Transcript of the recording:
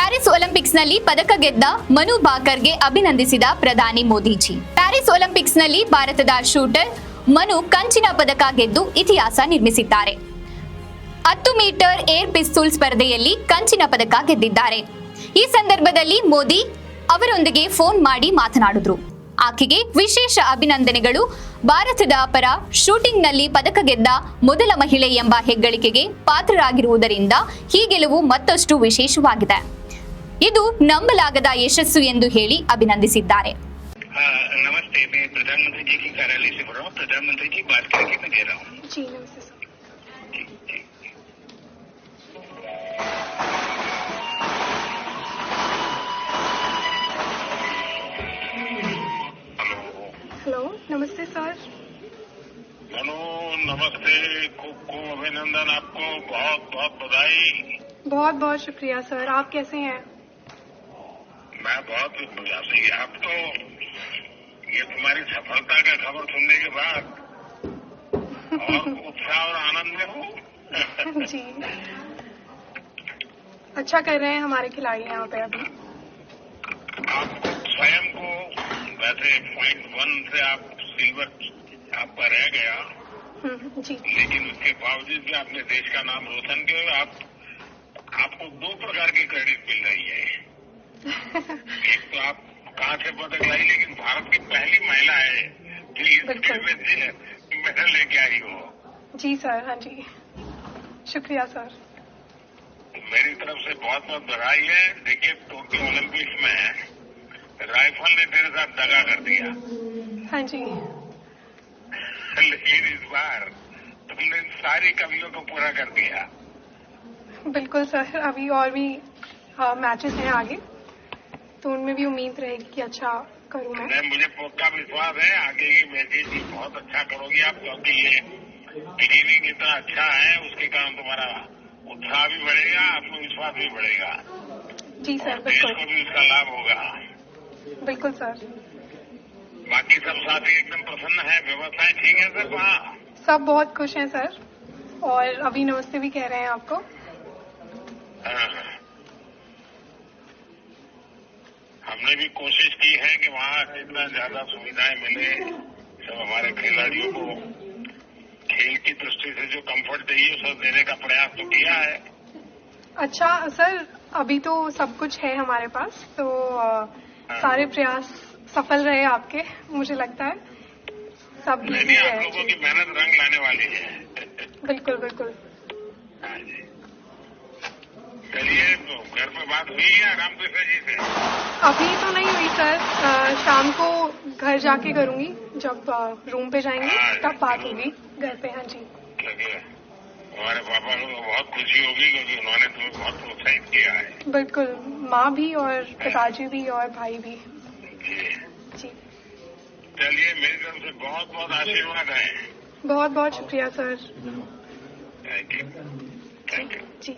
Paris ಒಲಿಂಪಿಕ್ಸ್ನಲ್ಲಿ ಪದಕ ಗೆದ್ದ ಮನು ಭಾಕರ್ಗೆ ಅಭಿನಂದಿಸಿದ ಪ್ರಧಾನಿ ಮೋದಿಜಿ. ಪ್ಯಾರಿಸ್ ಒಲಿಂಪಿಕ್ಸ್ನಲ್ಲಿ ಭಾರತದ ಶೂಟರ್ ಮನು ಕಂಚಿನ ಪದಕ ಗೆದ್ದು ಇತಿಹಾಸ ನಿರ್ಮಿಸಿದ್ದಾರೆ. 10 ಮೀಟರ್ ಏರ್ ಪಿಸ್ತೂಲ್ ಸ್ಪರ್ಧೆಯಲ್ಲಿ ಕಂಚಿನ ಪದಕ ಗೆದ್ದಿದ್ದಾರೆ. ಈ ಸಂದರ್ಭದಲ್ಲಿ ಮೋದಿ ಅವರೊಂದಿಗೆ ಫೋನ್ ಮಾಡಿ ಮಾತನಾಡಿದ್ರು. ಆಕೆಗೆ ವಿಶೇಷ ಅಭಿನಂದನೆಗಳು. ಭಾರತದ ಪರ ಶೂಟಿಂಗ್ನಲ್ಲಿ ಪದಕ ಗೆದ್ದ ಮೊದಲ ಮಹಿಳೆ ಎಂಬ ಹೆಗ್ಗಳಿಕೆಗೆ ಪಾತ್ರರಾಗಿರುವುದರಿಂದ ಈ ಗೆಲುವು ಮತ್ತಷ್ಟು ವಿಶೇಷವಾಗಿದೆ. ಇದು ನಂಬಲಾಗದ ಯಶಸ್ಸು ಎಂದು ಹೇಳಿ ಅಭಿನಂದಿಸಿದ್ದಾರೆ. नमस्ते, मैं प्रधानमंत्री जी के कार्यालय से बोल रहा हूँ. प्रधानमंत्री जी बात करके मैं दे रहा हूँ. जी नमस्ते सर. हेलो नमस्ते सर. मनु नमस्ते, खूब अभिनंदन, आपको बहुत बहुत बधाई. बहुत बहुत शुक्रिया सर. आप कैसे हैं? मैं बहुत बढ़िया से. आप तो ये तुम्हारी सफलता का खबर सुनने के बाद और उत्साह और आनंद में हूँ. जी अच्छा कर रहे हैं हमारे खिलाड़ी यहाँ पे अभी. आप स्वयं को वैसे .1 से आप सिल्वर आपका रह गया, जी लेकिन उसके बावजूद भी आपने देश का नाम रोशन किया. आपको 2 प्रकार की क्रेडिट मिल रही है. एक तो आप कहाँ से पदक लाई, लेकिन भारत की पहली महिला है जो इस खेल में मेडल लेके आई हो. जी सर. हाँ जी शुक्रिया सर. मेरी तरफ से बहुत बहुत बधाई है. देखिए, टोक्यो ओलंपिक्स में राइफल ने तेरे साथ दगा कर दिया. हाँ जी. लेकिन इस बार तुमने सारी कमियों को पूरा कर दिया. बिल्कुल सर. अभी और भी मैचेस हैं आगे, तो उनमें भी उम्मीद रहेगी कि अच्छा करूँ मैं. मुझे पक्का विश्वास है आगे की मैचेस भी बहुत अच्छा करोगी आप, क्योंकि ये बिगिनिंग इतना अच्छा है, उसके कारण तुम्हारा उत्साह भी बढ़ेगा, आत्मविश्वास भी बढ़ेगा. जी सर. देश बिल्कुल को भी उसका लाभ होगा. बिल्कुल सर. बाकी सब साथी एकदम प्रसन्न है, व्यवस्थाएं ठीक है सर वहाँ? सब बहुत खुश हैं सर, और अभी नमस्ते भी कह रहे हैं आपको. हाँ. हमने भी कोशिश की है कि वहाँ जितना ज्यादा सुविधाएं मिले, सब हमारे खिलाड़ियों को खेल की दृष्टि से जो कंफर्ट चाहिए सब देने का प्रयास तो किया है. अच्छा सर, अभी तो सब कुछ है हमारे पास, तो सारे प्रयास सफल रहे आपके, मुझे लगता है सब नहीं, आप लोगों की मेहनत रंग लाने वाली है. बिल्कुल बिल्कुल. हाँ जी. चलिए, घर पे बात हुई है रामकृष्ण जी से? अभी तो नहीं हुई सर. शाम को घर जाके करूंगी, जब रूम पे जाएंगे तब बात होगी घर पे. हाँ जी. लगे हमारे पापा को बहुत खुशी होगी, क्योंकि उन्होंने तुम्हें बहुत प्रोत्साहित किया है. बिल्कुल, माँ भी और पिताजी भी और भाई भी. जी. जी चलिए, मेरी तरफ से बहुत बहुत आशीर्वाद है. बहुत बहुत शुक्रिया sir. Thank you. Thank you. Ji.